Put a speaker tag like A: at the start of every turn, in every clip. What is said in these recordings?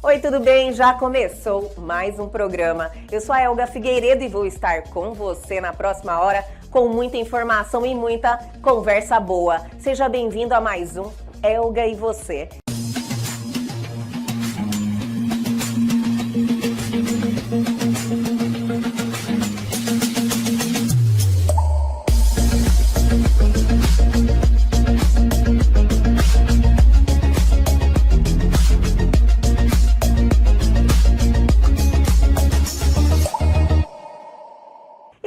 A: Oi, tudo bem? Já começou mais um programa. Eu sou a Elga Figueiredo e vou estar com você na próxima hora com muita informação e muita conversa boa. Seja bem-vindo a mais um Elga e Você.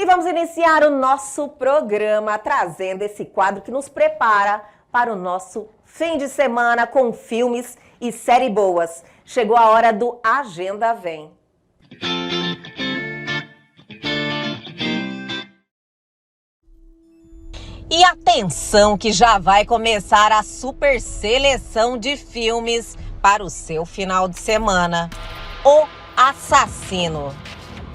A: Vamos iniciar o nosso programa trazendo esse quadro que nos prepara para o nosso fim de semana com filmes e séries boas. Chegou a hora do Agenda Vem. E atenção que já vai começar a super seleção de filmes para o seu final de semana. O Assassino.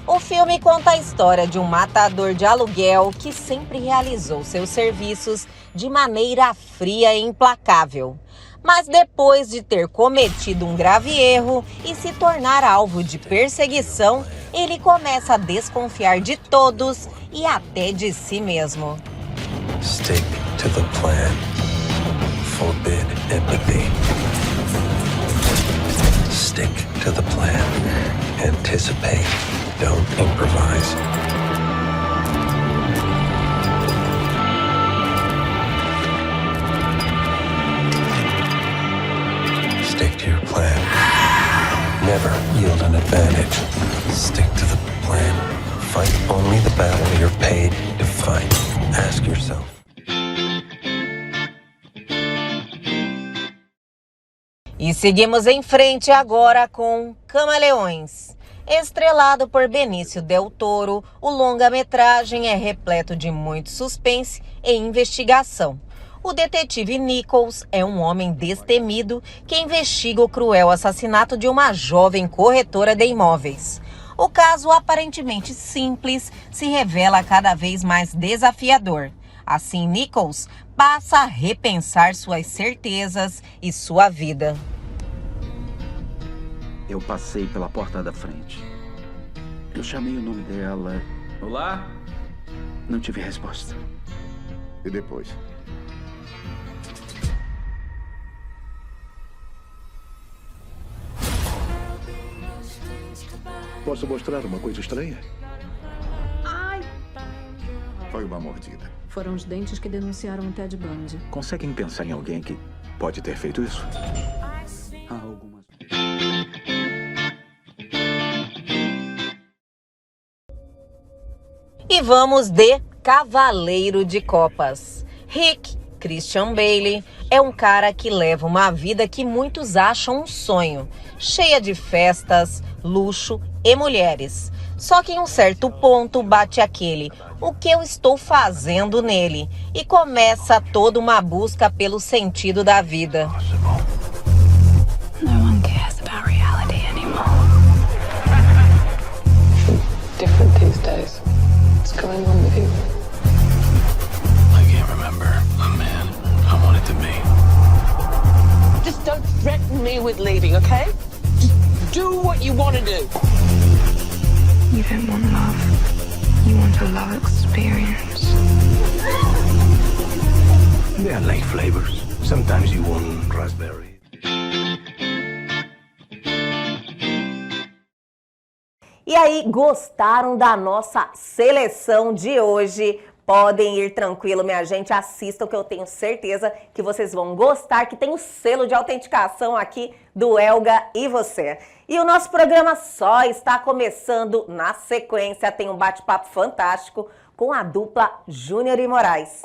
A: O filme conta a história de um matador de aluguel que sempre realizou seus serviços de maneira fria e implacável. Mas depois de ter cometido um grave erro e se tornar alvo de perseguição, ele começa a desconfiar de todos e até de si mesmo.
B: Stick to the plan. Forbid empathy. Stick to the plan. Anticipate. Don't improvise. Stick to your plan. Never yield an advantage. Stick to the plan. Fight only the battle you're paid to fight. Ask yourself.
A: E seguimos em frente agora com Camaleões. Estrelado por Benício Del Toro, o longa-metragem é repleto de muito suspense e investigação. O detetive Nichols é um homem destemido que investiga o cruel assassinato de uma jovem corretora de imóveis. O caso, aparentemente simples, se revela cada vez mais desafiador. Assim, Nichols passa a repensar suas certezas e sua vida.
C: Eu passei pela porta da frente. Eu chamei o nome dela. Olá? Não tive resposta.
D: E depois? Posso mostrar uma coisa estranha?
E: Ai!
D: Foi uma mordida.
E: Foram os dentes que denunciaram o Ted Bundy.
C: Conseguem pensar em alguém que pode ter feito isso? Há algumas...
A: E vamos de Cavaleiro de Copas. Rick Christian Bale é um cara que leva uma vida que muitos acham um sonho, cheia de festas, luxo e mulheres. Só que em um certo ponto bate aquele, o que eu estou fazendo nele? E começa toda uma busca pelo sentido da vida.
F: No one cares about reality anymore.
G: Different these days. What's going on with you?
B: I can't remember a man I wanted to be.
G: Just don't threaten me with leaving, okay? Just do what you want to do.
F: You don't want love. You want a love experience.
B: They are light flavors. Sometimes you want raspberry.
A: E aí, gostaram da nossa seleção de hoje? Podem ir tranquilo, minha gente, assistam que eu tenho certeza que vocês vão gostar, que tem o selo de autenticação aqui do Elga e Você. E o nosso programa só está começando. Na sequência, tem um bate-papo fantástico com a dupla Júnior e Moraes.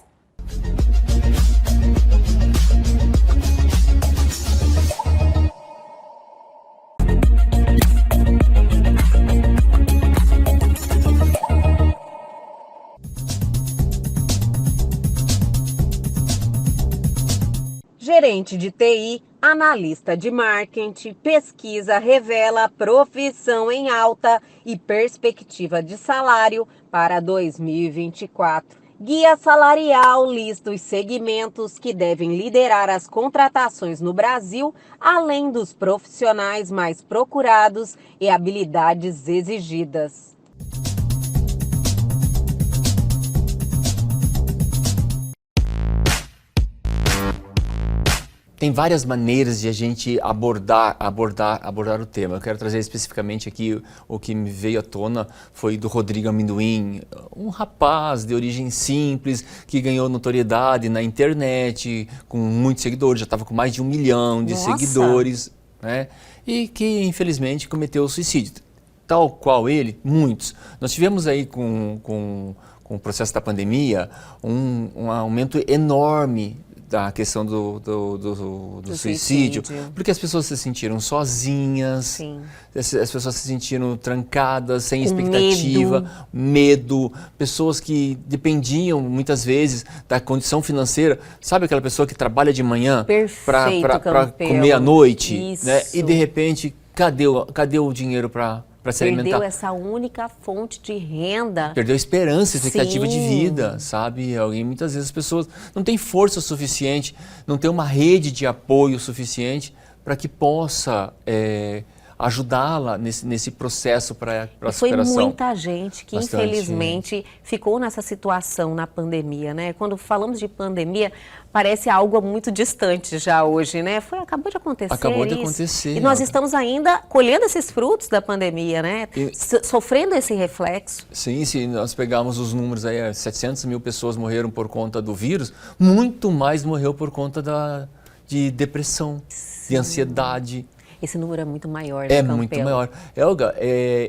A: Gerente de TI, analista de marketing, pesquisa revela profissão em alta e perspectiva de salário para 2024. Guia Salarial lista os segmentos que devem liderar as contratações no Brasil, além dos profissionais mais procurados e habilidades exigidas.
H: Tem várias maneiras de a gente abordar o tema. Eu quero trazer especificamente aqui o que me veio à tona foi do Rodrigo Amendoim, um rapaz de origem simples que ganhou notoriedade na internet, com muitos seguidores, já estava com mais de 1 milhão de seguidores, né? E que infelizmente cometeu suicídio. Tal qual ele, muitos. Nós tivemos aí com o processo da pandemia um aumento enorme da questão do suicídio, porque as pessoas se sentiram sozinhas,
A: Sim.
H: As pessoas se sentiram trancadas, sem expectativa, medo, pessoas que dependiam muitas vezes da condição financeira, sabe aquela pessoa que trabalha de manhã para comer à noite, né? E de repente, cadê o dinheiro para se alimentar?
A: Perdeu essa única fonte de renda.
H: Perdeu a esperança, a expectativa
A: Sim.
H: de vida, sabe? Muitas vezes as pessoas não têm força suficiente, não têm uma rede de apoio suficiente para que possa ajudá-la nesse processo para a superação.
A: Foi muita gente que,
H: Bastante.
A: infelizmente, ficou nessa situação na pandemia, né? Quando falamos de pandemia, parece algo muito distante já hoje, né? Acabou de acontecer
H: Acabou de
A: isso.
H: acontecer.
A: E nós estamos ainda colhendo esses frutos da pandemia, né? Sofrendo esse reflexo.
H: Sim, se nós pegarmos os números aí, 700 mil pessoas morreram por conta do vírus, muito mais morreu por conta de depressão, de ansiedade.
A: Esse número é muito maior, né,
H: É
A: Campelo?
H: muito maior. Elga,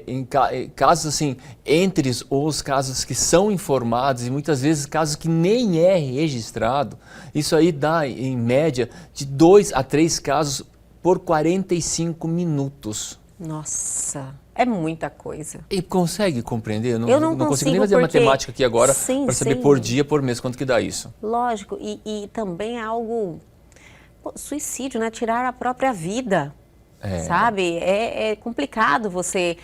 H: em casos assim, entre os casos que são informados e muitas vezes casos que nem é registrado, isso aí dá em média de 2 a 3 casos por 45 minutos.
A: Nossa, é muita coisa.
H: E consegue compreender?
A: Eu não
H: consigo nem
A: consigo
H: fazer
A: porque...
H: matemática aqui agora para saber
A: sim.
H: por dia, por mês, quanto que dá isso.
A: Lógico, e também é algo... suicídio, né? Tirar a própria vida. Sabe? É complicado você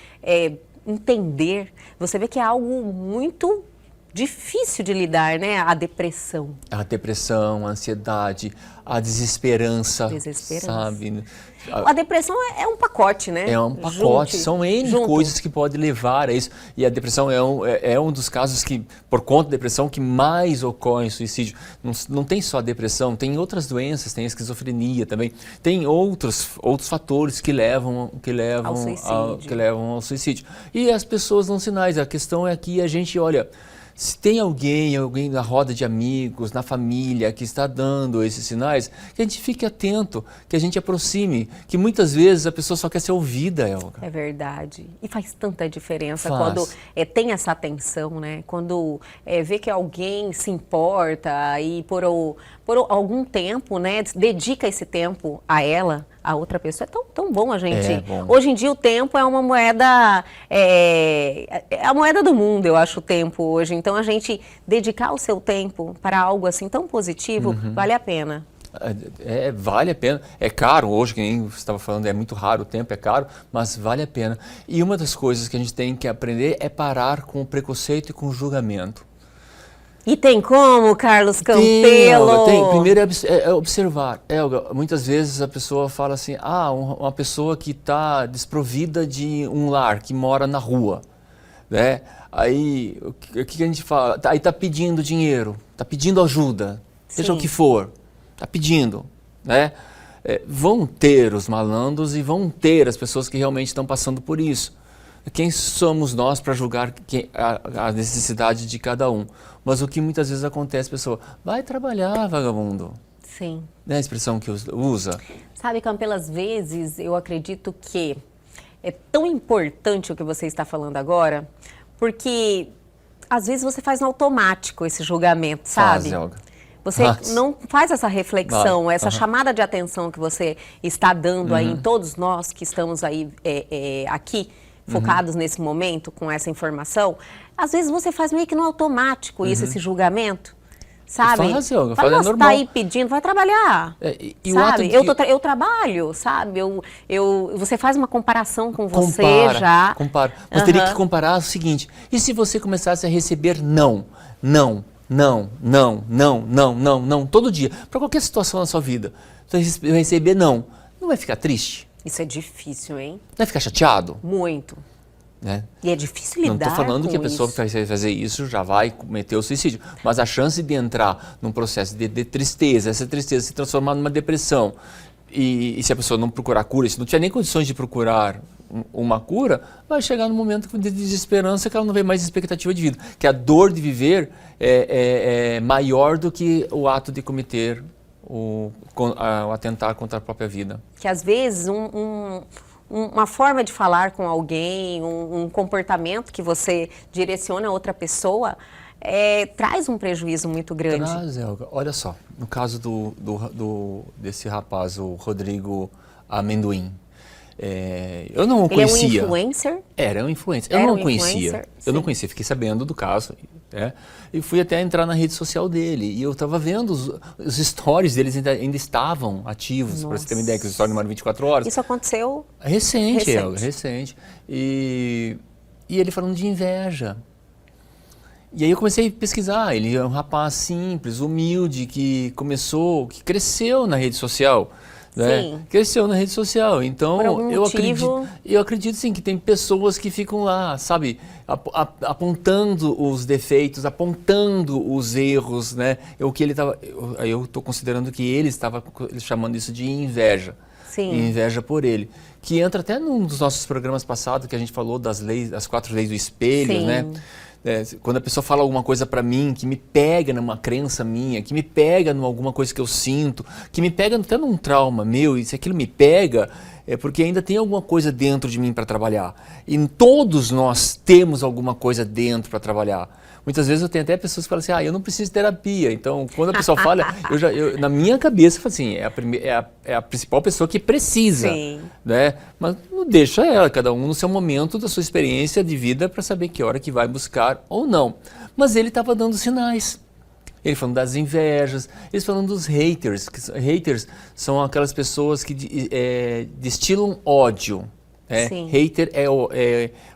A: entender. Você vê que é algo muito difícil de lidar, né? A depressão.
H: A depressão, a ansiedade, a desesperança, sabe?
A: A depressão é um pacote, né?
H: É um pacote, são N coisas que podem levar a isso. E a depressão é um dos casos que, por conta da depressão, que mais ocorre em suicídio. Não tem só a depressão, tem outras doenças, tem a esquizofrenia também. Tem outros fatores que levam ao suicídio. E as pessoas dão sinais. A questão é que a gente olha... Se tem alguém na roda de amigos, na família, que está dando esses sinais, que a gente fique atento, que a gente aproxime, que muitas vezes a pessoa só quer ser ouvida, Elga.
A: É verdade. E faz tanta diferença quando tem essa atenção, né? Quando vê que alguém se importa e por algum tempo, né, dedica esse tempo a ela, a outra pessoa. É tão bom a gente...
H: bom.
A: Hoje em dia o tempo é uma moeda... É a moeda do mundo, eu acho, o tempo hoje. Então a gente dedicar o seu tempo para algo assim tão positivo, vale a pena.
H: Vale a pena. É caro hoje, que nem você estava falando, é muito raro, o tempo é caro, mas vale a pena. E uma das coisas que a gente tem que aprender é parar com o preconceito e com o julgamento.
A: E tem como, Carlos Campelo?
H: Tem. Primeiro é observar. Elga, muitas vezes a pessoa fala assim, uma pessoa que está desprovida de um lar, que mora na rua, né? Aí, o que a gente fala? Aí está pedindo dinheiro, está pedindo ajuda, seja o que for, está pedindo, né? Vão ter os malandros e vão ter as pessoas que realmente estão passando por isso. Quem somos nós para julgar a necessidade de cada um? Mas o que muitas vezes acontece, pessoa, vai trabalhar, vagabundo.
A: Sim.
H: Não é a expressão que usa?
A: Sabe, Campelo, às vezes eu acredito que é tão importante o que você está falando agora, porque às vezes você faz no automático esse julgamento, sabe?
H: Faz, Elga.
A: Você não faz essa reflexão, essa chamada de atenção que você está dando aí em todos nós que estamos aí aqui, focados nesse momento, com essa informação. Às vezes você faz meio que no automático isso, esse julgamento, sabe?
H: Faz, Elga,
A: fala,
H: faz, é normal.
A: Tá aí pedindo, vai trabalhar, sabe? Eu trabalho, sabe? Você faz uma comparação com você
H: Compara. Mas teria que comparar o seguinte, e se você começasse a receber não, não, não, não, não, não, não, todo dia, para qualquer situação na sua vida, você vai receber não vai ficar triste?
A: Isso é difícil, hein?
H: Não vai ficar chateado?
A: Muito.
H: Né?
A: E é difícil lidar com
H: Não estou falando que a pessoa
A: isso.
H: que vai fazer isso já vai cometer o suicídio, mas a chance de entrar num processo de tristeza, essa tristeza se transformar numa depressão, e se a pessoa não procurar cura, se não tiver nem condições de procurar uma cura, vai chegar num momento de desesperança que ela não vê mais expectativa de vida, que a dor de viver é maior do que o ato de cometer o atentar contra a própria vida.
A: Que às vezes uma forma de falar com alguém, um comportamento que você direciona a outra pessoa, traz um prejuízo muito grande.
H: Traz, Elga. Olha só, no caso desse rapaz, o Rodrigo Amendoim, eu não o conhecia.
A: Ele é um influencer?
H: Era um influencer. Eu não conhecia. Eu não conhecia, fiquei sabendo do caso. E fui até entrar na rede social dele. E eu estava vendo os stories deles ainda estavam ativos, para você ter uma ideia, que os stories demoram 24 horas.
A: Isso aconteceu?
H: Recente. Elga, recente. E ele falando de inveja. E aí eu comecei a pesquisar. Ele é um rapaz simples, humilde, que cresceu na rede social. Né?
A: Sim.
H: Cresceu na rede social. Então,
A: por algum motivo...
H: eu acredito sim que tem pessoas que ficam lá, sabe, apontando os defeitos, apontando os erros, né? Eu estou considerando que ele estava chamando isso de inveja.
A: Sim.
H: Inveja por ele. Que entra até num dos nossos programas passados que a gente falou das 4 leis do espelho,
A: Sim.
H: né? Quando a pessoa fala alguma coisa para mim que me pega numa crença minha, que me pega em alguma coisa que eu sinto, que me pega até num trauma meu, e se aquilo me pega, é porque ainda tem alguma coisa dentro de mim para trabalhar. E todos nós temos alguma coisa dentro para trabalhar. Muitas vezes eu tenho até pessoas que falam assim, eu não preciso de terapia. Então, quando a pessoa fala, na minha cabeça, eu falo assim, é a principal pessoa que precisa.
A: Sim.
H: Né? Mas não deixa ela, cada um no seu momento da sua experiência de vida para saber que hora que vai buscar ou não. Mas ele estava dando sinais. Ele falando das invejas, eles falando dos haters. Haters são aquelas pessoas que destilam ódio.
A: Sim.
H: Hater é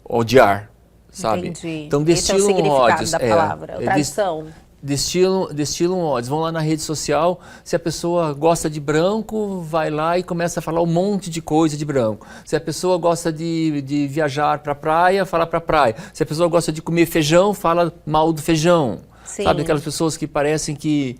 H: odiar. Sabe?
A: Entendi.
H: Então
A: Esse é o
H: destilam
A: significado
H: ódios.
A: da palavra, a tradução.
H: Destilam ódios. Vão lá na rede social, se a pessoa gosta de branco, vai lá e começa a falar um monte de coisa de branco. Se a pessoa gosta de viajar para a praia, fala para a praia. Se a pessoa gosta de comer feijão, fala mal do feijão.
A: Sim.
H: Sabe, aquelas pessoas que parecem que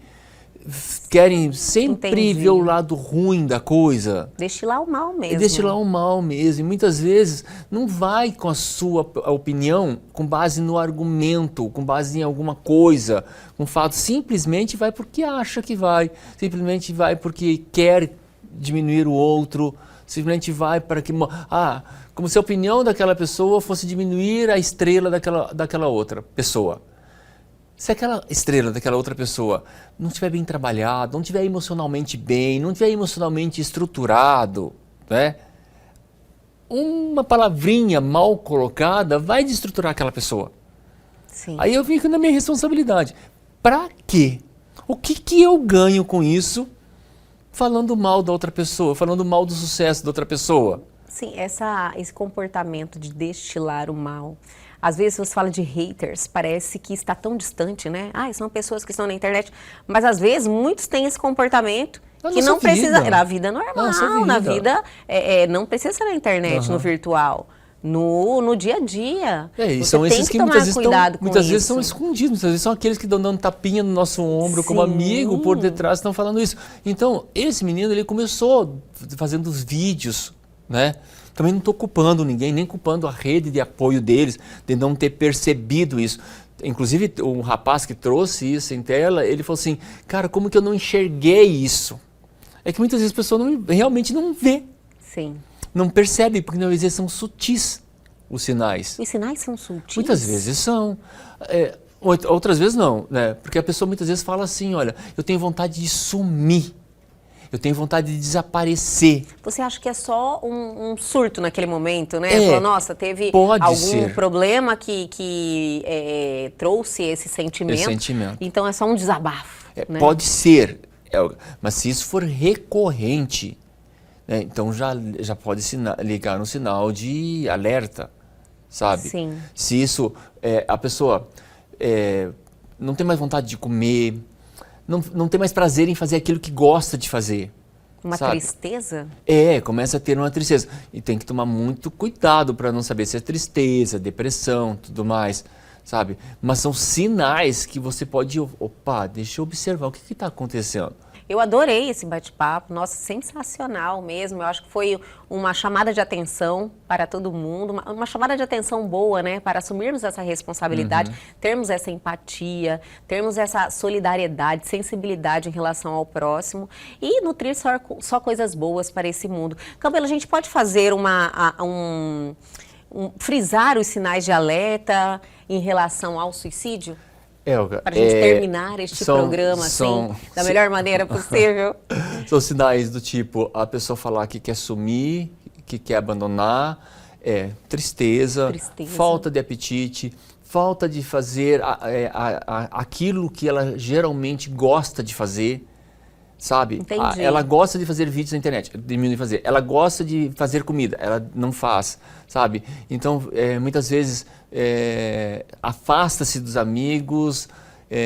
H: querem sempre
A: Entendi.
H: ver o lado ruim da coisa.
A: Destilar o mal mesmo.
H: Destilar o mal mesmo. E muitas vezes não vai com a sua opinião com base no argumento, com base em alguma coisa, um fato. Simplesmente vai porque acha que vai. Simplesmente vai porque quer diminuir o outro. Simplesmente vai para que... como se a opinião daquela pessoa fosse diminuir a estrela daquela outra pessoa. Se aquela estrela daquela outra pessoa não estiver bem trabalhado, não estiver emocionalmente bem, não estiver emocionalmente estruturado, né? Uma palavrinha mal colocada vai desestruturar aquela pessoa.
A: Sim.
H: Aí eu fico na minha responsabilidade. Para quê? O que eu ganho com isso falando mal da outra pessoa, falando mal do sucesso da outra pessoa?
A: Sim, esse comportamento de destilar o mal. Às vezes você fala de haters, parece que está tão distante, né? São pessoas que estão na internet. Mas às vezes muitos têm esse comportamento que não precisa... Na vida normal, na vida não precisa ser na internet, no virtual. No dia a dia.
H: E
A: você
H: são
A: tem
H: esses
A: que
H: que
A: tomar cuidado com
H: muitas
A: isso.
H: vezes são escondidos, muitas vezes são aqueles que estão dando tapinha no nosso ombro como amigo, por detrás estão falando isso. Então, esse menino, ele começou fazendo os vídeos, né? Também não estou culpando ninguém, nem culpando a rede de apoio deles, de não ter percebido isso. Inclusive, um rapaz que trouxe isso em tela, ele falou assim, cara, como que eu não enxerguei isso? É que muitas vezes a pessoa realmente não vê.
A: Sim.
H: Não percebe, porque às vezes são sutis os sinais.
A: Os sinais são sutis?
H: Muitas vezes são. Outras vezes não, né? Porque a pessoa muitas vezes fala assim, olha, eu tenho vontade de sumir. Eu tenho vontade de desaparecer.
A: Você acha que é só um surto naquele momento, né? Falou, nossa, teve algum problema que trouxe esse sentimento. Então é só um desabafo. Né?
H: Pode ser, mas se isso for recorrente, né, então já pode ligar um sinal de alerta, sabe?
A: Sim.
H: Se isso, a pessoa não tem mais vontade de comer, não tem mais prazer em fazer aquilo que gosta de fazer.
A: Uma
H: sabe?
A: tristeza?
H: Começa a ter uma tristeza. E tem que tomar muito cuidado para não saber se é tristeza, depressão, tudo mais, sabe? Mas são sinais que você pode, opa, deixa eu observar o que está acontecendo.
A: Eu adorei esse bate-papo, nossa, sensacional mesmo. Eu acho que foi uma chamada de atenção para todo mundo, uma chamada de atenção boa, né? Para assumirmos essa responsabilidade, termos essa empatia, termos essa solidariedade, sensibilidade em relação ao próximo e nutrir só coisas boas para esse mundo. Campelo, a gente pode fazer frisar os sinais de alerta em relação ao suicídio? Para a gente terminar este programa assim, da melhor maneira possível.
H: São sinais do tipo, a pessoa falar que quer sumir, que quer abandonar, tristeza, falta de apetite, falta de fazer aquilo que ela geralmente gosta de fazer, sabe?
A: Entendi.
H: Ela gosta de fazer vídeos na internet, diminui de fazer. Ela gosta de fazer comida, ela não faz, sabe? Então, muitas vezes, afasta-se dos amigos,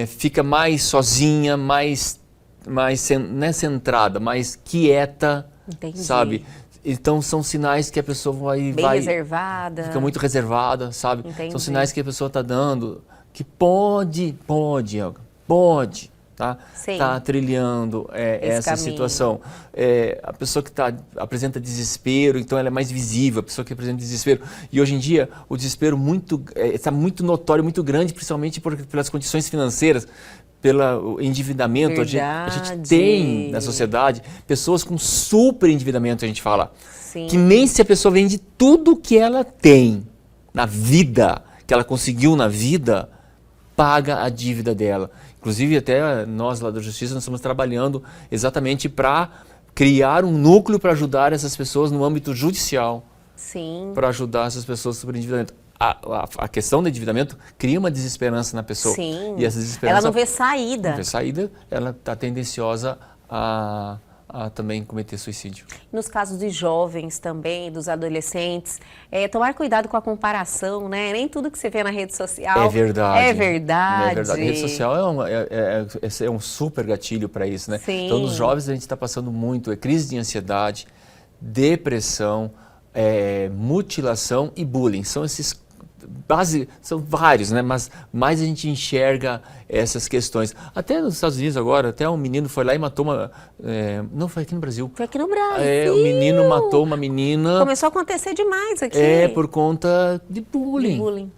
H: fica mais sozinha, mais não é centrada, mais quieta,
A: Entendi.
H: sabe? Então, são sinais que a pessoa vai
A: reservada.
H: Fica muito reservada, sabe?
A: Entendi.
H: São sinais que a pessoa está dando que pode, Elga, pode. Tá trilhando essa
A: caminho.
H: situação. A pessoa que apresenta desespero, então ela é mais visível, a pessoa que apresenta desespero. E hoje em dia o desespero está muito notório, muito grande, principalmente pelas condições financeiras, pelo endividamento. A gente tem na sociedade pessoas com super endividamento, a gente fala.
A: Sim.
H: Que nem se a pessoa vende tudo que ela tem na vida, que ela conseguiu na vida, paga a dívida dela. Inclusive, até nós lá da Justiça, nós estamos trabalhando exatamente para criar um núcleo para ajudar essas pessoas no âmbito judicial.
A: Sim. Para
H: ajudar essas pessoas sobre endividamento. A questão do endividamento cria uma desesperança na pessoa.
A: Sim.
H: E essa desesperança,
A: ela não vê saída.
H: Não vê saída, ela está tendenciosa a também cometer suicídio.
A: Nos casos de jovens também, dos adolescentes, tomar cuidado com a comparação, né? Nem tudo que você vê na rede social
H: é verdade.
A: É verdade.
H: A rede social é um super gatilho para isso, né?
A: Sim.
H: Então, nos jovens a gente está passando muito crise de ansiedade, depressão, mutilação e bullying. São esses são vários, né? Mas mais a gente enxerga essas questões. Até nos Estados Unidos agora, até um menino foi lá e matou não, foi aqui no Brasil.
A: Foi aqui no Brasil.
H: O menino matou uma menina.
A: Começou a acontecer demais aqui.
H: Por conta de bullying.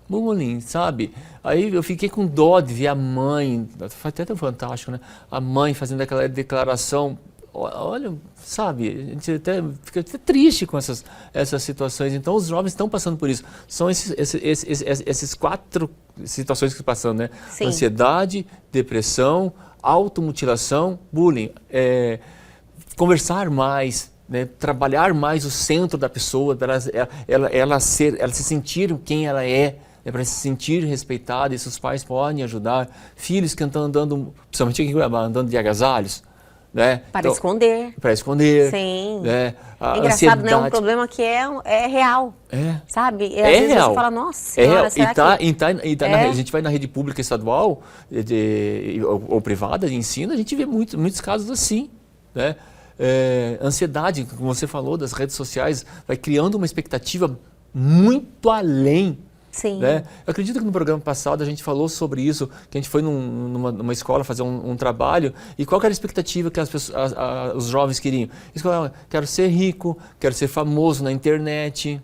H: Bullying, sabe? Aí eu fiquei com dó de ver a mãe, foi até tão fantástico, né? A mãe fazendo aquela declaração. Olha, sabe, a gente fica até triste com essas situações. Então, os jovens estão passando por isso. São esses 4 situações que estão passando, né?
A: Sim.
H: Ansiedade, depressão, automutilação, bullying. Conversar mais, né? Trabalhar mais o centro da pessoa, para ela se sentir quem ela é. Para se sentir respeitada, e seus pais podem ajudar. Filhos que estão andando, principalmente aqui, andando de agasalhos. Né?
A: Para esconder.
H: Para esconder.
A: Sim.
H: Né?
A: É engraçado, né? É um problema que é real. Sabe? E às vezes
H: real.
A: Você fala, nossa senhora, será que...
H: A gente vai na rede pública estadual ou privada de ensino, a gente vê muitos casos assim. Né? Ansiedade, como você falou, das redes sociais, vai criando uma expectativa muito além.
A: Sim.
H: Né? Eu acredito que no programa passado a gente falou sobre isso, que a gente foi numa escola fazer um trabalho, e qual era a expectativa que os jovens queriam? Quero ser rico, quero ser famoso na internet.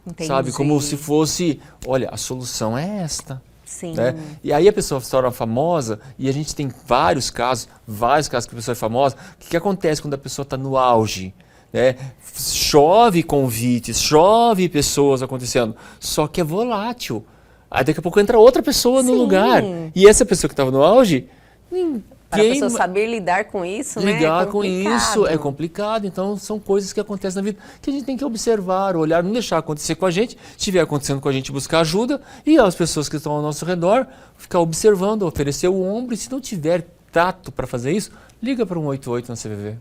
A: Entendi.
H: Sabe? Como se fosse, olha, a solução é esta.
A: Sim.
H: Né? E aí a pessoa se torna famosa, e a gente tem vários casos que a pessoa é famosa. O que acontece quando a pessoa está no auge? Né? Chove convites, chove pessoas acontecendo, só que é volátil. Aí daqui a pouco entra outra pessoa no lugar. E essa pessoa que estava no auge,
A: para a pessoa saber lidar com isso, né?
H: Lidar com isso é complicado. Então são coisas que acontecem na vida que a gente tem que observar, olhar, não deixar acontecer com a gente. Se estiver acontecendo com a gente, buscar ajuda, e as pessoas que estão ao nosso redor, ficar observando, oferecer o ombro, e se não tiver tato para fazer isso, liga para 188 na CVV.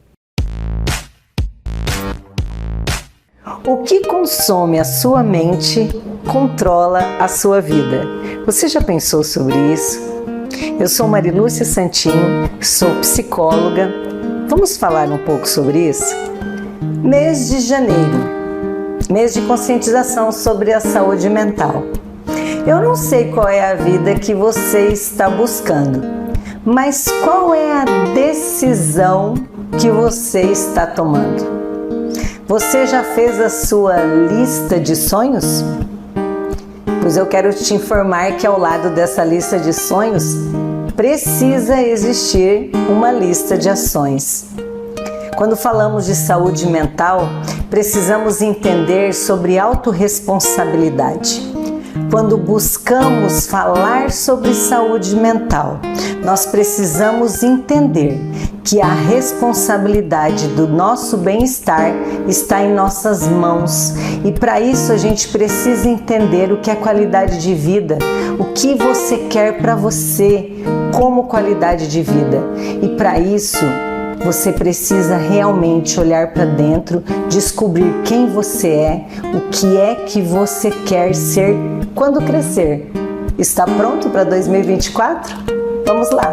I: O que consome a sua mente controla a sua vida. Você já pensou sobre isso? Eu sou Marilúcia Santin, sou psicóloga. Vamos falar um pouco sobre isso? Mês de janeiro, mês de conscientização sobre a saúde mental. Eu não sei qual é a vida que você está buscando, mas qual é a decisão que você está tomando? Você já fez a sua lista de sonhos? Pois eu quero te informar que ao lado dessa lista de sonhos, precisa existir uma lista de ações. Quando falamos de saúde mental, precisamos entender sobre autorresponsabilidade. Quando buscamos falar sobre saúde mental, nós precisamos entender que a responsabilidade do nosso bem-estar está em nossas mãos. E para isso a gente precisa entender o que é qualidade de vida, o que você quer para você como qualidade de vida. E para isso, você precisa realmente olhar para dentro, descobrir quem você é, o que é que você quer ser quando crescer. Está pronto para 2024? Vamos lá!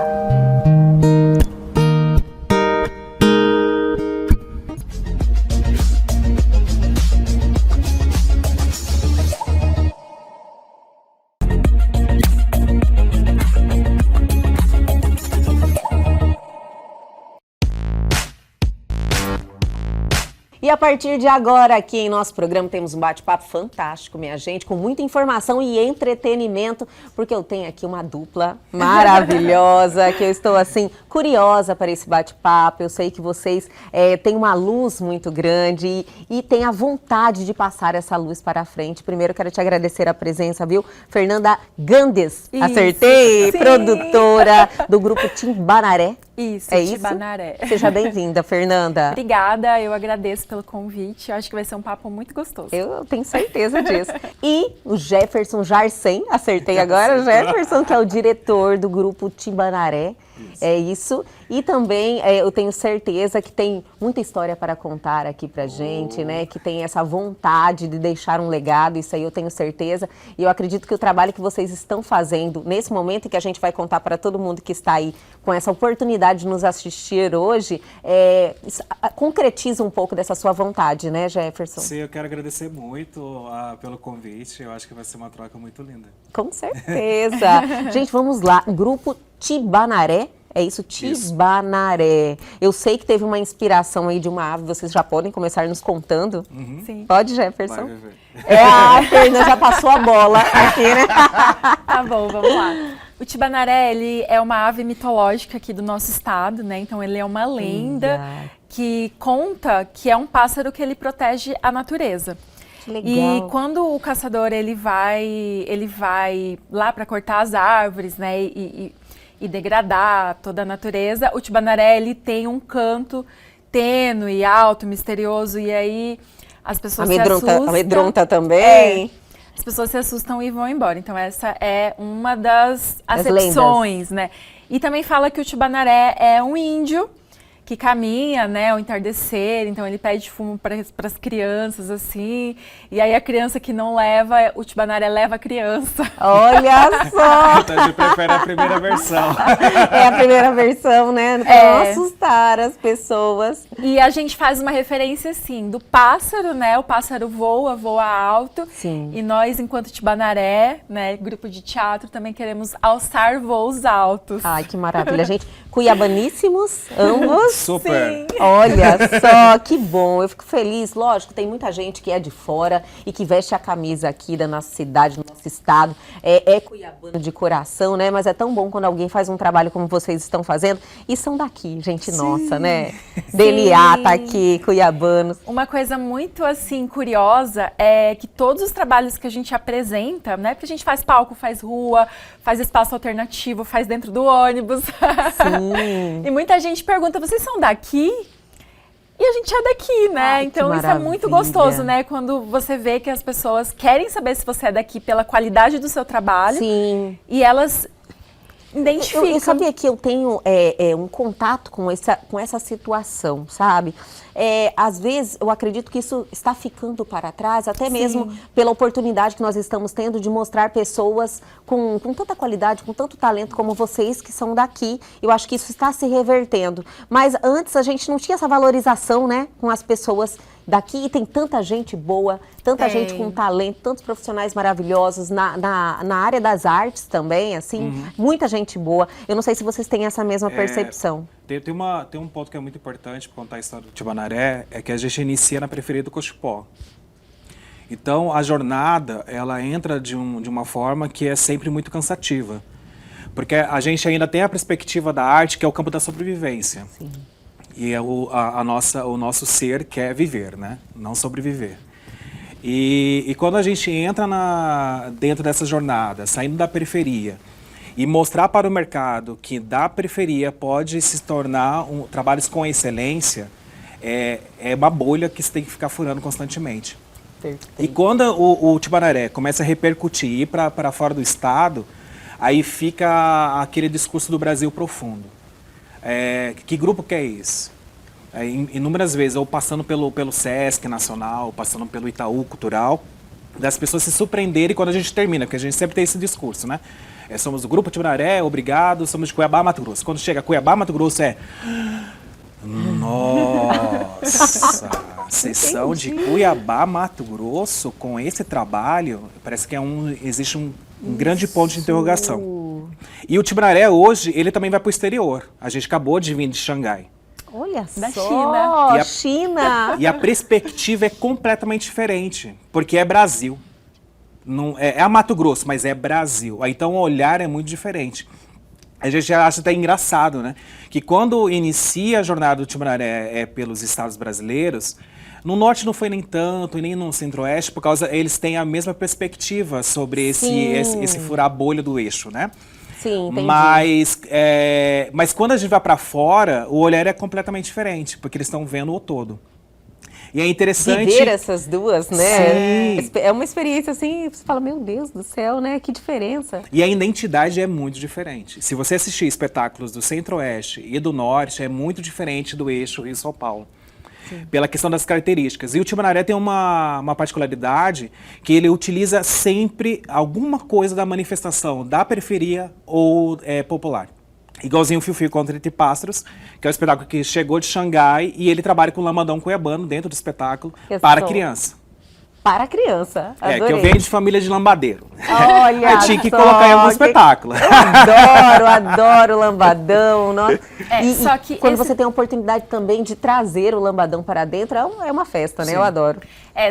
A: E a partir de agora, aqui em nosso programa, temos um bate-papo fantástico, minha gente, com muita informação e entretenimento, porque eu tenho aqui uma dupla maravilhosa, que eu estou, assim, curiosa para esse bate-papo. Eu sei que vocês têm uma luz muito grande e têm a vontade de passar essa luz para a frente. Primeiro, quero te agradecer a presença, viu? Fernanda Gandes,
J: isso,
A: acertei?
J: sim.
A: Produtora do grupo Timbanaré.
J: Isso,
A: é
J: Timbanaré.
A: Isso? Seja bem-vinda, Fernanda.
J: Obrigada, eu agradeço pelo convite. Eu acho que vai ser um papo muito gostoso.
A: Eu tenho certeza disso. E o Jefferson Jarcem, acertei agora, o Jefferson, que é o diretor do grupo Timbanaré. Isso. É isso. E também eu tenho certeza que tem muita história para contar aqui pra gente, né? Que tem essa vontade de deixar um legado, isso aí eu tenho certeza. E eu acredito que o trabalho que vocês estão fazendo nesse momento e que a gente vai contar para todo mundo que está aí com essa oportunidade de nos assistir hoje, concretiza um pouco dessa sua vontade, né, Jefferson?
K: Sim, eu quero agradecer muito pelo convite. Eu acho que vai ser uma troca muito linda.
A: Com certeza. Gente, vamos lá. Grupo Timbanaré. É isso, Timbanaré. Eu sei que teve uma inspiração aí de uma ave, vocês já podem começar nos contando?
J: Uhum. Sim.
A: Pode, Jefferson?
K: Vai.
A: A Fernanda já passou a bola aqui, né?
J: Tá bom, vamos lá. O Timbanaré, ele é uma ave mitológica aqui do nosso estado, né? Então ele é uma lenda que conta que é um pássaro que ele protege a natureza.
A: Que legal.
J: E quando o caçador ele vai lá para cortar as árvores, né? E degradar toda a natureza, o Timbanaré ele tem um canto tênue, alto, misterioso, e aí as pessoas se assustam.
A: Amedronta também.
J: As pessoas se assustam e vão embora. Então essa é uma das acepções, né? E também fala que o Timbanaré é um índio que caminha, né, ao entardecer, então ele pede fumo para as crianças, assim, e aí a criança que não leva, o Timbanaré leva a criança.
A: Olha só!
K: Então a gente prefere a primeira versão.
A: É a primeira versão, né, para não assustar as pessoas.
J: E a gente faz uma referência, assim, do pássaro, né, o pássaro voa alto.
A: Sim.
J: E nós, enquanto Timbanaré, né, grupo de teatro, também queremos alçar voos altos.
A: Ai, que maravilha, gente. Cuiabaníssimos, ambos.
K: Super.
J: Sim.
A: Olha só, que bom. Eu fico feliz. Lógico, tem muita gente que é de fora e que veste a camisa aqui da nossa cidade, do nosso estado. É cuiabano de coração, né? Mas é tão bom quando alguém faz um trabalho como vocês estão fazendo. E são daqui, gente nossa, né? DLA tá aqui, cuiabanos.
J: Uma coisa muito, assim, curiosa é que todos os trabalhos que a gente apresenta, né? Porque a gente faz palco, faz rua, faz espaço alternativo, faz dentro do ônibus.
A: Sim.
J: E muita gente pergunta, vocês são daqui? E a gente é daqui, né?
A: Ai,
J: então isso é muito gostoso, né? Quando você vê que as pessoas querem saber se você é daqui pela qualidade do seu trabalho.
A: Sim.
J: E elas identifica.
A: Eu sabia que eu tenho um contato com essa situação, sabe? Às vezes, eu acredito que isso está ficando para trás, até mesmo pela oportunidade que nós estamos tendo de mostrar pessoas com tanta qualidade, com tanto talento como vocês que são daqui. Eu acho que isso está se revertendo. Mas antes a gente não tinha essa valorização, né, com as pessoas daqui, e tem tanta gente boa, tanta gente com talento, tantos profissionais maravilhosos na área das artes também, assim, muita gente boa. Eu não sei se vocês têm essa mesma percepção.
K: Tem um ponto que é muito importante para contar a história do Tibanaré, é que a gente inicia na periferia do Cochipó. Então, a jornada, ela entra de uma forma que é sempre muito cansativa. Porque a gente ainda tem a perspectiva da arte, que é o campo da sobrevivência. Sim. E o nosso ser quer viver, né? Não sobreviver. E quando a gente entra dentro dessa jornada, saindo da periferia, e mostrar para o mercado que da periferia pode se tornar trabalhos com excelência, é uma bolha que você tem que ficar furando constantemente. Perfeito. E quando o Tibanaré começa a repercutir e ir para fora do estado, aí fica aquele discurso do Brasil profundo. Que grupo que é esse? Inúmeras vezes, ou passando pelo Sesc Nacional, passando pelo Itaú Cultural, das pessoas se surpreenderem quando a gente termina, porque a gente sempre tem esse discurso, né? Somos do Grupo Tibanaré, obrigado, somos de Cuiabá, Mato Grosso. Quando chega Cuiabá, Mato Grosso nossa, sessão de Cuiabá, Mato Grosso, com esse trabalho, parece que existe um grande ponto de interrogação. E o Tibanaré hoje, ele também vai para o exterior. A gente acabou de vir de Xangai.
A: Olha
J: da
A: só,
J: China.
K: E a perspectiva é completamente diferente, porque é Brasil. Não, é a Mato Grosso, mas é Brasil. Então o olhar é muito diferente. A gente acha até engraçado, né? Que quando inicia a jornada do Tibanaré pelos estados brasileiros, no norte não foi nem tanto, e nem no centro-oeste, por causa eles têm a mesma perspectiva sobre esse furar a bolha do eixo, né?
A: Sim, entendi.
K: Mas quando a gente vai para fora, o olhar é completamente diferente, porque eles estão vendo o todo. E é interessante...
A: Viver essas duas, né?
K: Sim.
A: É uma experiência assim, você fala, meu Deus do céu, né? Que diferença.
K: E a identidade é muito diferente. Se você assistir espetáculos do Centro-Oeste e do Norte, é muito diferente do eixo em São Paulo. Sim. Pela questão das características. E o Tibanaré tem uma particularidade que ele utiliza sempre alguma coisa da manifestação da periferia ou popular. Igualzinho o Fio-Fio contra Entre Pássaros, que é um espetáculo que chegou de Xangai e ele trabalha com o lambadão cuiabano dentro do espetáculo para criança.
A: Para criança, adorei.
K: Que eu venho de família de lambadeiro.
A: Olha
K: eu tinha que colocar em algum espetáculo.
A: Eu adoro lambadão.
J: Só que
A: quando você tem a oportunidade também de trazer o lambadão para dentro, é uma festa, né? Sim. Eu adoro.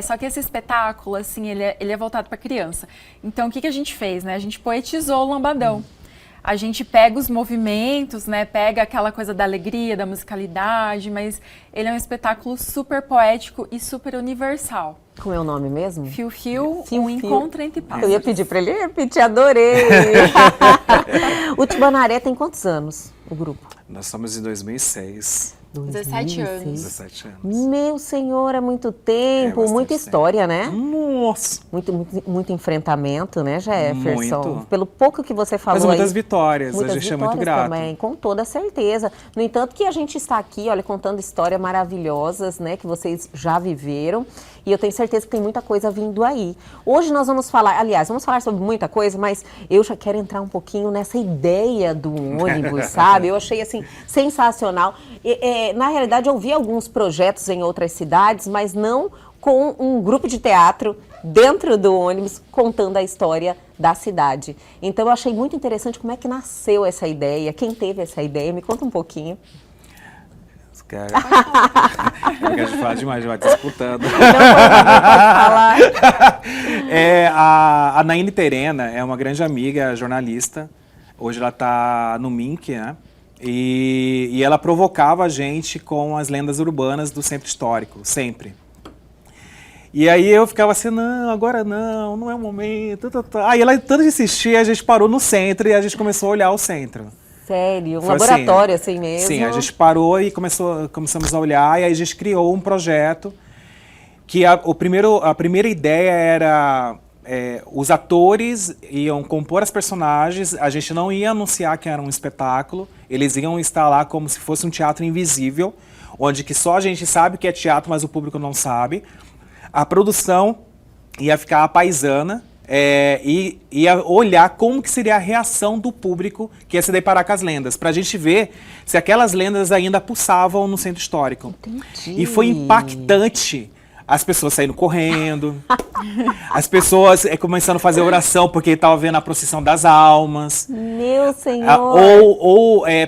J: Só que esse espetáculo, assim, ele é voltado para criança. Então, o que a gente fez, né? A gente poetizou o lambadão. A gente pega os movimentos, né? Pega aquela coisa da alegria, da musicalidade, mas ele é um espetáculo super poético e super universal.
A: Como é o nome mesmo?
J: Fio-Fio, um encontro entre pássaros.
A: Eu ia pedir para ele repetir, adorei. O Tibanaré tem quantos anos, o grupo?
K: Nós estamos em 2006.
J: 17 anos.
K: 17 anos.
A: Meu senhor, é muito tempo, muita história, né?
K: Nossa!
A: Muito enfrentamento, né, Jefferson?
K: Muito.
A: Pelo pouco que você falou.
K: Mas muitas vitórias,
A: muitas
K: a gente
A: vitórias
K: é muito grato.
A: Também, com toda certeza. No entanto, que a gente está aqui, olha, contando histórias maravilhosas, né, que vocês já viveram. E eu tenho certeza que tem muita coisa vindo aí. Hoje nós vamos falar, aliás, vamos falar sobre muita coisa, mas eu já quero entrar um pouquinho nessa ideia do ônibus, sabe? Eu achei, assim, sensacional. Na realidade, eu vi alguns projetos em outras cidades, mas não com um grupo de teatro dentro do ônibus contando a história da cidade. Então, eu achei muito interessante como é que nasceu essa ideia, quem teve essa ideia. Me conta um pouquinho.
K: Cara, eu quero falar demais, vai disputando. Não
A: falar.
K: A Naine Terena é uma grande amiga, jornalista. Hoje ela está no MINC, né? E ela provocava a gente com as lendas urbanas do centro histórico, sempre. E aí eu ficava assim, não, agora não é o momento. Aí ela, tanto de insistir, a gente parou no centro e a gente começou a olhar o centro.
A: Sério? Um laboratório assim mesmo?
K: Sim, a gente parou e começamos a olhar e aí a gente criou um projeto que a primeira ideia era os atores iam compor as personagens, a gente não ia anunciar que era um espetáculo, eles iam estar lá como se fosse um teatro invisível, onde que só a gente sabe que é teatro, mas o público não sabe. A produção ia ficar à paisana, e ia olhar como que seria a reação do público que ia se deparar com as lendas, pra gente ver se aquelas lendas ainda pulsavam no centro histórico.
A: Entendi.
K: E foi impactante. As pessoas saindo correndo, as pessoas começando a fazer oração porque estavam vendo a procissão das almas.
A: Meu Senhor!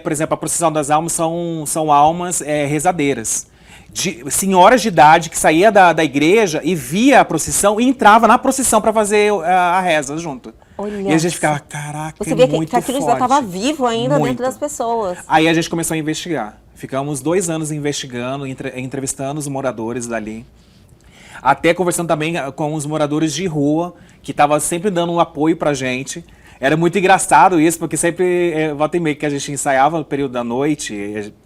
K: Por exemplo, a procissão das almas são almas rezadeiras. De senhoras de idade que saía da igreja e via a procissão e entrava na procissão para fazer a reza junto.
A: Olha,
K: e a gente ficava, caraca,
A: você vê
K: muito
A: que aquilo já estava vivo ainda dentro das pessoas.
K: Aí a gente começou a investigar. Ficamos 2 anos investigando, entrevistando os moradores dali. Até conversando também com os moradores de rua, que estavam sempre dando um apoio pra gente. Era muito engraçado isso, porque sempre, volta e meia, que a gente ensaiava no período da noite,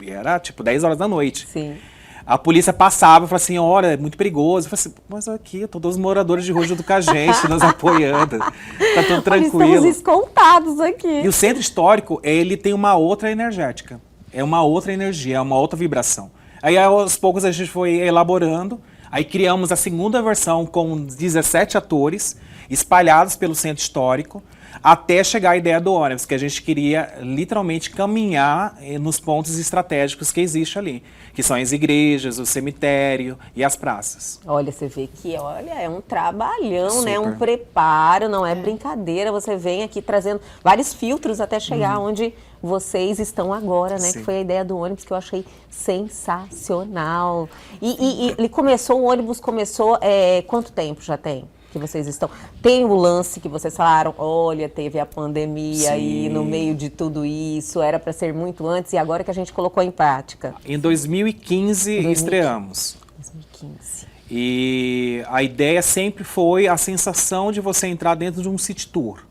K: e era tipo 10 horas da noite.
A: Sim.
K: A polícia passava e falava assim, olha, é muito perigoso. Eu falei assim, mas aqui, todos os moradores de rua junto com a gente, nos apoiando. Tá tudo tranquilo.
A: Estamos escoltados aqui.
K: E o centro histórico, ele tem uma outra energética. É uma outra energia, é uma outra vibração. Aí, aos poucos, a gente foi elaborando. Aí criamos a segunda versão com 17 atores espalhados pelo centro histórico, até chegar a ideia do ônibus, que a gente queria literalmente caminhar nos pontos estratégicos que existem ali, que são as igrejas, o cemitério e as praças.
A: Olha, você vê que é um trabalhão,
K: Super.
A: né? Um preparo, não é brincadeira. Você vem aqui trazendo vários filtros até chegar onde vocês estão agora, né?
K: Sim.
A: Que foi a ideia do ônibus que eu achei sensacional. E ele começou, o ônibus começou, quanto tempo já tem? Que vocês estão... Tem o lance que vocês falaram, olha, teve a pandemia aí no meio de tudo isso, era para ser muito antes e agora que a gente colocou em prática.
K: Em 2015 estreamos.
A: 2015.
K: E a ideia sempre foi a sensação de você entrar dentro de um city tour.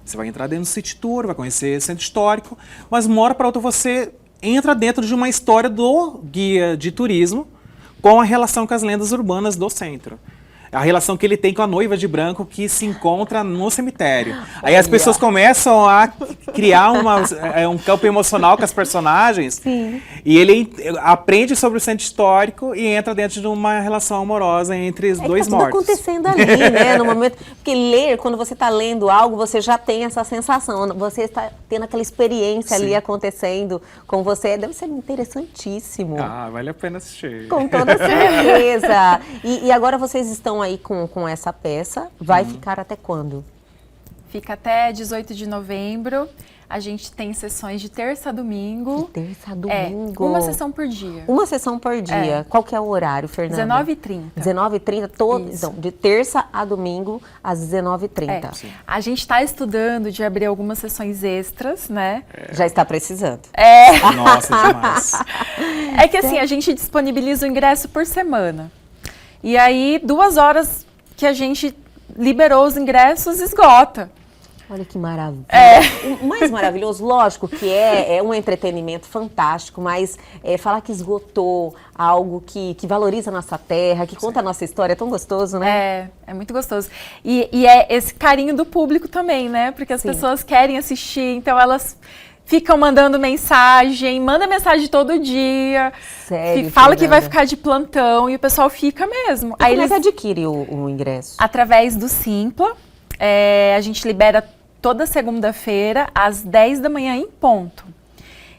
K: Você vai entrar dentro do city tour, vai conhecer o centro histórico, mas uma hora para outra você entra dentro de uma história do guia de turismo com a relação com as lendas urbanas do centro. A relação que ele tem com a noiva de branco que se encontra no cemitério. Aí as pessoas começam a criar um campo emocional com as personagens.
A: Sim.
K: E ele aprende sobre o centro histórico e entra dentro de uma relação amorosa entre os dois
A: tá
K: mortos.
A: tudo acontecendo ali, né? No momento. Porque ler, quando você está lendo algo, você já tem essa sensação. Você está tendo aquela experiência ali acontecendo com você. Deve ser interessantíssimo.
K: Ah, vale a pena assistir.
A: Com toda certeza. E agora vocês estão aí com essa peça. Vai ficar até quando?
J: Fica até 18 de novembro. A gente tem sessões de terça a domingo.
A: De terça a domingo.
J: Uma sessão por dia.
A: Uma sessão por dia. Qual que é o horário, Fernanda?
J: 19h30.
A: 19h30, então, de terça a domingo, às 19h30.
J: A gente está estudando de abrir algumas sessões extras, né?
A: Já está precisando.
K: Nossa, demais.
J: É que assim, a gente disponibiliza o ingresso por semana. E aí, 2 horas que a gente liberou os ingressos, esgota.
A: Olha que maravilha. O mais maravilhoso, lógico, que é um entretenimento fantástico, mas falar que esgotou algo que valoriza a nossa terra, que conta a nossa história, é tão gostoso, né?
J: É muito gostoso. E é esse carinho do público também, né? Porque as pessoas querem assistir, então elas ficam mandando mensagem, manda mensagem todo dia.
A: Sério,
J: fala que vai ficar de plantão e o pessoal fica mesmo.
A: Aí como é que adquire o ingresso?
J: Através do Simpla. A gente libera toda segunda-feira, às 10 da manhã em ponto.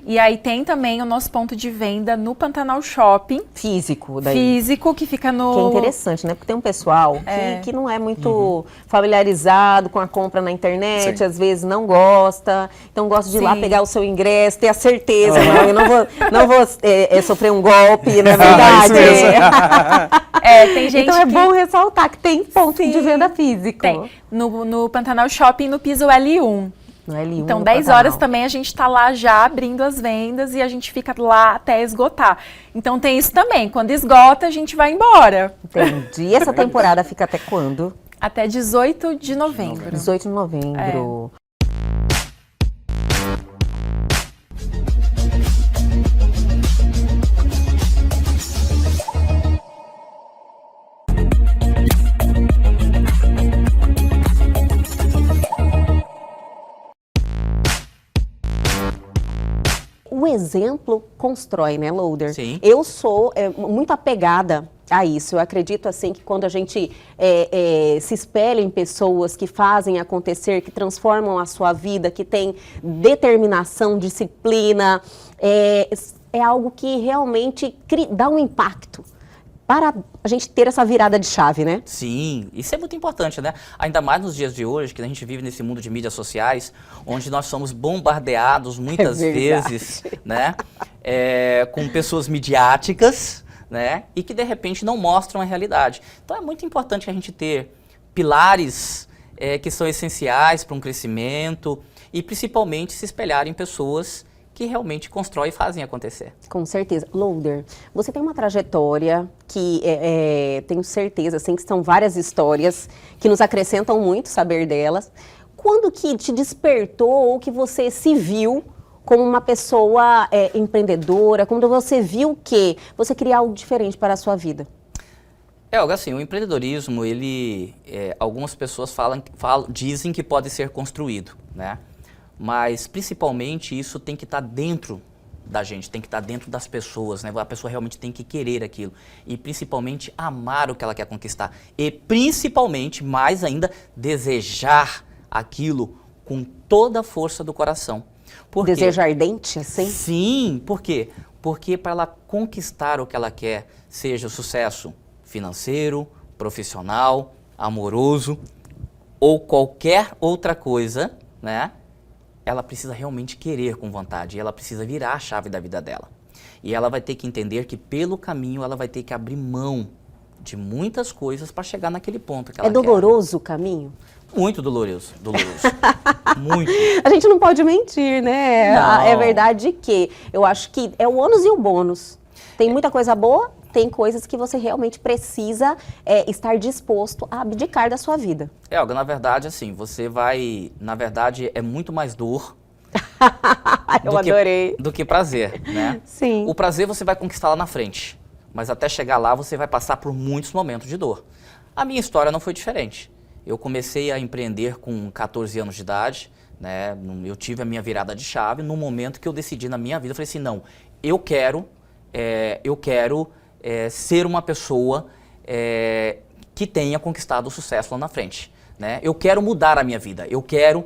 J: E aí tem também o nosso ponto de venda no Pantanal Shopping.
A: Físico, daí.
J: Físico, que fica no...
A: Que é interessante, né? Porque tem um pessoal que não é muito familiarizado com a compra na internet, às vezes não gosta, então gosta de ir lá pegar o seu ingresso, ter a certeza, não, eu não vou sofrer um golpe, na verdade.
J: Tem gente
A: então é bom ressaltar que tem ponto de venda físico.
J: Tem. No Pantanal Shopping, no piso L1.
A: No L1,
J: então,
A: no
J: 10
A: Pantanal.
J: horas também a gente está lá já abrindo as vendas e a gente fica lá até esgotar. Então tem isso também, quando esgota a gente vai embora.
A: Entendi. E essa temporada fica até quando?
J: Até 18 de novembro.
A: 18 de novembro.
L: exemplo constrói, né, Loader?
M: Sim.
L: Eu sou muito apegada a isso. Eu acredito, assim, que quando a gente se espelha em pessoas que fazem acontecer, que transformam a sua vida, que tem determinação, disciplina, é algo que realmente dá um impacto para a gente ter essa virada de chave, né?
M: Sim, isso é muito importante, né? Ainda mais nos dias de hoje, que a gente vive nesse mundo de mídias sociais, onde nós somos bombardeados muitas vezes, né? Com pessoas midiáticas, né? E que de repente não mostram a realidade. Então é muito importante a gente ter pilares que são essenciais para um crescimento e principalmente se espelhar em pessoas que realmente constroem e fazem acontecer.
L: Com certeza. Loader, você tem uma trajetória que tenho certeza, assim, que são várias histórias que nos acrescentam muito saber delas. Quando que te despertou ou que você se viu como uma pessoa empreendedora, quando você viu que você queria algo diferente para a sua vida?
M: Olga, assim, o empreendedorismo, ele, algumas pessoas dizem que pode ser construído, né? Mas, principalmente, isso tem que estar dentro da gente, tem que estar dentro das pessoas, né? A pessoa realmente tem que querer aquilo. E, principalmente, amar o que ela quer conquistar. E, principalmente, mais ainda, desejar aquilo com toda a força do coração. Por quê?
L: Desejo ardente, assim?
M: Sim, por quê? Porque para ela conquistar o que ela quer, seja o sucesso financeiro, profissional, amoroso ou qualquer outra coisa, né? Ela precisa realmente querer com vontade, e ela precisa virar a chave da vida dela. E ela vai ter que entender que pelo caminho ela vai ter que abrir mão de muitas coisas para chegar naquele ponto que ela quer.
L: É doloroso o caminho?
M: Muito doloroso, muito.
L: A gente não pode mentir, né?
M: Não.
L: É verdade que eu acho que é o ônus e o bônus. Tem muita coisa boa, tem coisas que você realmente precisa estar disposto a abdicar da sua vida.
M: Olga, na verdade, assim, você vai... Na verdade, é muito mais dor
L: Eu adorei.
M: do que prazer, né?
L: Sim.
M: O prazer você vai conquistar lá na frente, mas até chegar lá você vai passar por muitos momentos de dor. A minha história não foi diferente. Eu comecei a empreender com 14 anos de idade, né? Eu tive a minha virada de chave no momento que eu decidi na minha vida. Eu falei assim, não, eu quero ser uma pessoa que tenha conquistado o sucesso lá na frente, né? Eu quero mudar a minha vida, eu quero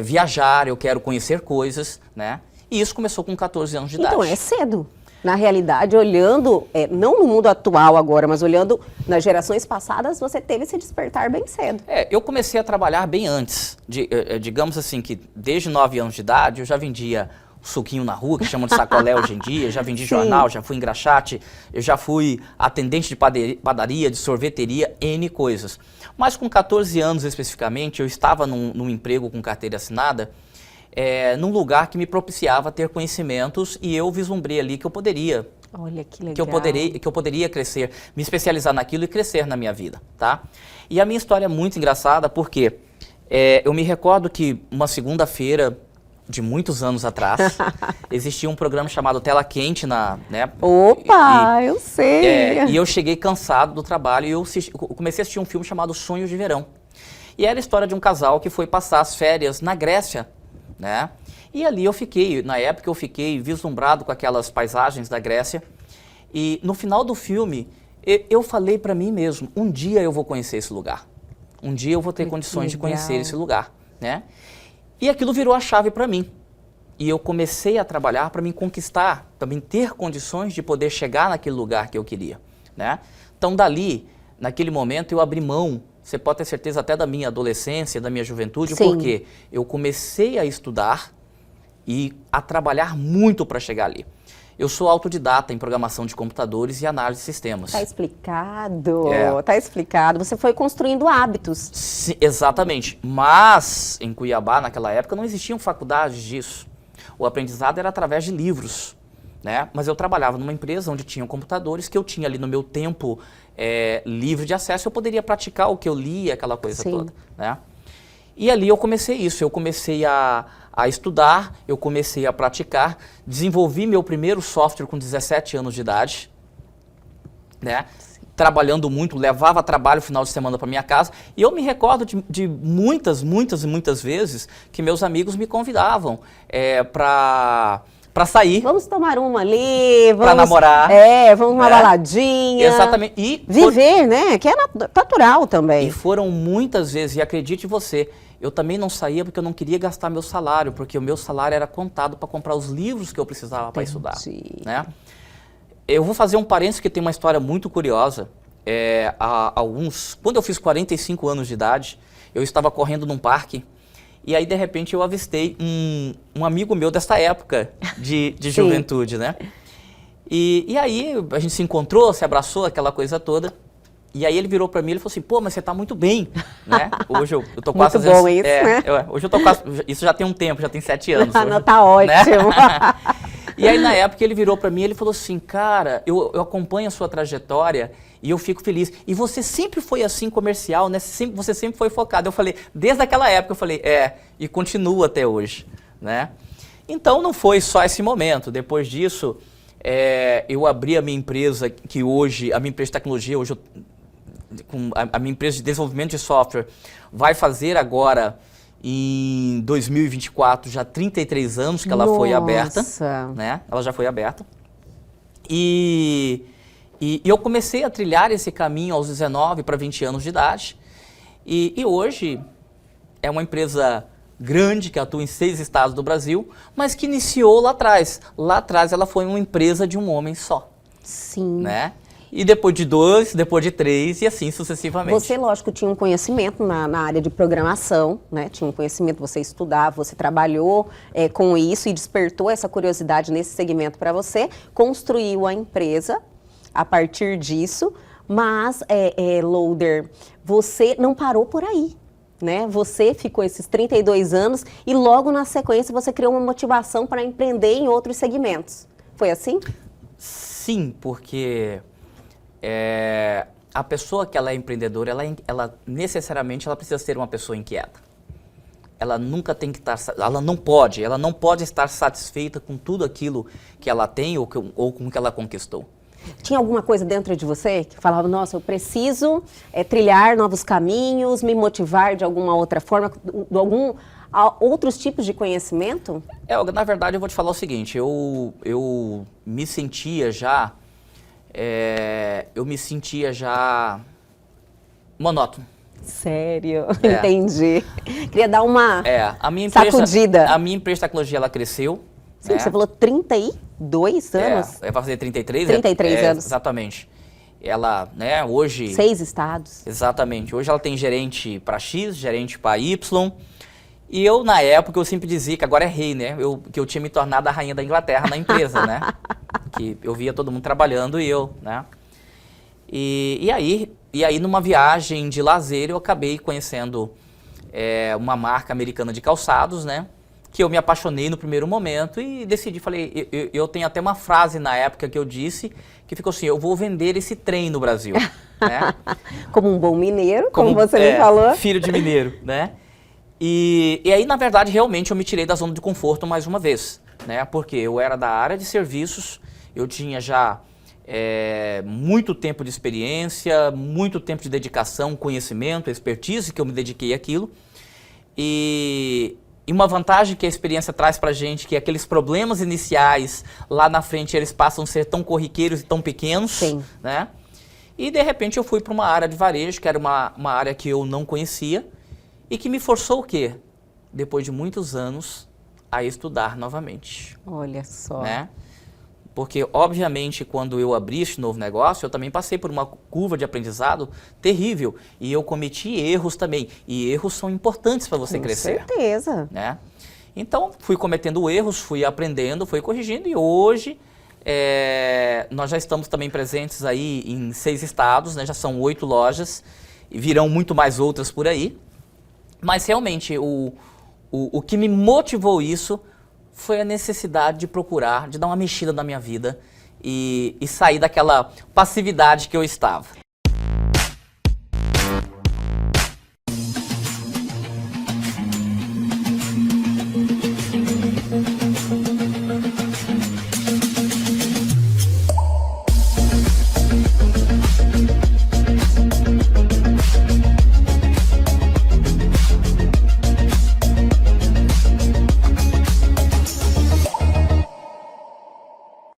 M: viajar, eu quero conhecer coisas, né? E isso começou com 14 anos de idade.
L: Então é cedo. Na realidade, olhando, não no mundo atual agora, mas olhando nas gerações passadas, você teve esse despertar bem cedo.
M: Eu comecei a trabalhar bem antes. Digamos assim que desde 9 anos de idade eu já vendia suquinho na rua, que chamam de sacolé hoje em dia, já vendi jornal, já fui engraxate, eu já fui atendente de padaria, de sorveteria, N coisas. Mas com 14 anos especificamente, eu estava num emprego com carteira assinada, num lugar que me propiciava ter conhecimentos e eu vislumbrei ali que eu poderia.
L: Olha que legal.
M: Que eu poderia crescer, me especializar naquilo e crescer na minha vida, tá? E a minha história é muito engraçada porque eu me recordo que uma segunda-feira de muitos anos atrás, existia um programa chamado Tela Quente né?
L: Opa, eu sei!
M: E eu cheguei cansado do trabalho e eu comecei a assistir um filme chamado Sonhos de Verão. E era a história de um casal que foi passar as férias na Grécia, né? E ali na época eu fiquei vislumbrado com aquelas paisagens da Grécia. E no final do filme, eu falei para mim mesmo, um dia eu vou conhecer esse lugar. Um dia eu vou ter condições de conhecer esse lugar, né? E aquilo virou a chave para mim. E eu comecei a trabalhar para me conquistar, para me ter condições de poder chegar naquele lugar que eu queria, né? Então, dali, naquele momento, eu abri mão, você pode ter certeza até da minha adolescência, da minha juventude,
L: Sim.
M: porque eu comecei a estudar e a trabalhar muito para chegar ali. Eu sou autodidata em programação de computadores e análise de sistemas.
L: Tá explicado, tá explicado. Você foi construindo hábitos.
M: Sim, exatamente. Mas, em Cuiabá, naquela época, não existiam faculdades disso. O aprendizado era através de livros, né? Mas eu trabalhava numa empresa onde tinham computadores que eu tinha ali no meu tempo livre de acesso. Eu poderia praticar o que eu lia, aquela coisa
L: Sim.
M: toda, né? E ali eu comecei isso. Eu comecei a estudar, eu comecei a praticar, desenvolvi meu primeiro software com 17 anos de idade, né? Trabalhando muito, levava trabalho final de semana para minha casa, e eu me recordo de muitas vezes que meus amigos me convidavam para para sair.
L: Vamos tomar uma ali, vamos...
M: Para namorar.
L: Vamos uma baladinha.
M: Exatamente. E
L: viver, né? Que é natural também.
M: E foram muitas vezes, e acredite você, eu também não saía porque eu não queria gastar meu salário, porque o meu salário era contado para comprar os livros que eu precisava para estudar. Né? Eu vou fazer um parênteses que tem uma história muito curiosa. Quando eu fiz 45 anos de idade, eu estava correndo num parque, e aí de repente eu avistei um amigo meu dessa época de juventude, né? E aí a gente se encontrou, se abraçou, aquela coisa toda. E aí ele virou pra mim e falou assim, pô, mas você tá muito bem, né? Hoje eu tô quase...
L: Muito bom isso, né?
M: Hoje eu tô quase... Isso já tem um tempo, já tem 7 anos.
L: Não, tá ótimo.
M: Né? E aí na época ele virou pra mim e ele falou assim, cara, eu acompanho a sua trajetória e eu fico feliz. E você sempre foi assim comercial, né? Você sempre foi focado. Eu falei, desde aquela época eu falei, e continua até hoje, né? Então não foi só esse momento. Depois disso, eu abri a minha empresa, que hoje, a minha empresa de tecnologia, hoje a minha empresa de desenvolvimento de software vai fazer agora, em 2024, já 33 anos que ela foi aberta. Né? Ela já foi aberta. E eu comecei a trilhar esse caminho aos 19 para 20 anos de idade. E hoje é uma empresa grande que atua em 6 estados do Brasil, mas que iniciou lá atrás. Lá atrás ela foi uma empresa de um homem só.
L: Sim.
M: Né? E depois de 2, depois de 3 e assim sucessivamente.
L: Você, lógico, tinha um conhecimento na área de programação, né? Tinha um conhecimento, você estudava, você trabalhou com isso e despertou essa curiosidade nesse segmento para você, construiu a empresa a partir disso, mas, Loader, você não parou por aí, né? Você ficou esses 32 anos e logo na sequência você criou uma motivação para empreender em outros segmentos. Foi assim?
M: Sim, porque... a pessoa que ela é empreendedora, ela necessariamente ela precisa ser uma pessoa inquieta. Ela nunca tem que estar, ela não pode estar satisfeita com tudo aquilo que ela tem ou com o que ela conquistou.
L: Tinha alguma coisa dentro de você que falava, nossa, eu preciso trilhar novos caminhos, me motivar de alguma outra forma, outros tipos de conhecimento?
M: Na verdade, eu vou te falar o seguinte, eu me sentia já monótono.
L: Sério? Entendi. Queria dar uma sacudida.
M: A minha empresa de tecnologia, ela cresceu.
L: Sim, você falou 32 anos?
M: Vai fazer 33.
L: 33 anos.
M: Exatamente. Ela, hoje...
L: 6 estados.
M: Exatamente. Hoje ela tem gerente para X, gerente para Y. E eu, na época, eu sempre dizia que agora é rei, né? Que eu tinha me tornado a rainha da Inglaterra na empresa, né? Que eu via todo mundo trabalhando e eu, né? E aí, numa viagem de lazer, eu acabei conhecendo uma marca americana de calçados, né? Que eu me apaixonei no primeiro momento e decidi, falei, eu tenho até uma frase na época que eu disse, que ficou assim, eu vou vender esse trem no Brasil, né?
L: Como um bom mineiro, como você me falou.
M: Filho de mineiro, né? E aí, na verdade, realmente eu me tirei da zona de conforto mais uma vez, né? Porque eu era da área de serviços, eu tinha já muito tempo de experiência, muito tempo de dedicação, conhecimento, expertise, que eu me dediquei àquilo. E uma vantagem que a experiência traz pra gente, que aqueles problemas iniciais, lá na frente, eles passam a ser tão corriqueiros e tão pequenos.
L: Sim.
M: Né? E, de repente, eu fui para uma área de varejo, que era uma área que eu não conhecia, e que me forçou o quê? Depois de muitos anos, a estudar novamente.
L: Olha só.
M: Né? Porque, obviamente, quando eu abri este novo negócio, eu também passei por uma curva de aprendizado terrível. E eu cometi erros também. E erros são importantes para você crescer.
L: Com certeza.
M: Né? Então, fui cometendo erros, fui aprendendo, fui corrigindo. E hoje, nós já estamos também presentes aí em 6 estados, né? Já são 8 lojas. E virão muito mais outras por aí. Mas, realmente, o que me motivou isso foi a necessidade de procurar, de dar uma mexida na minha vida e sair daquela passividade que eu estava.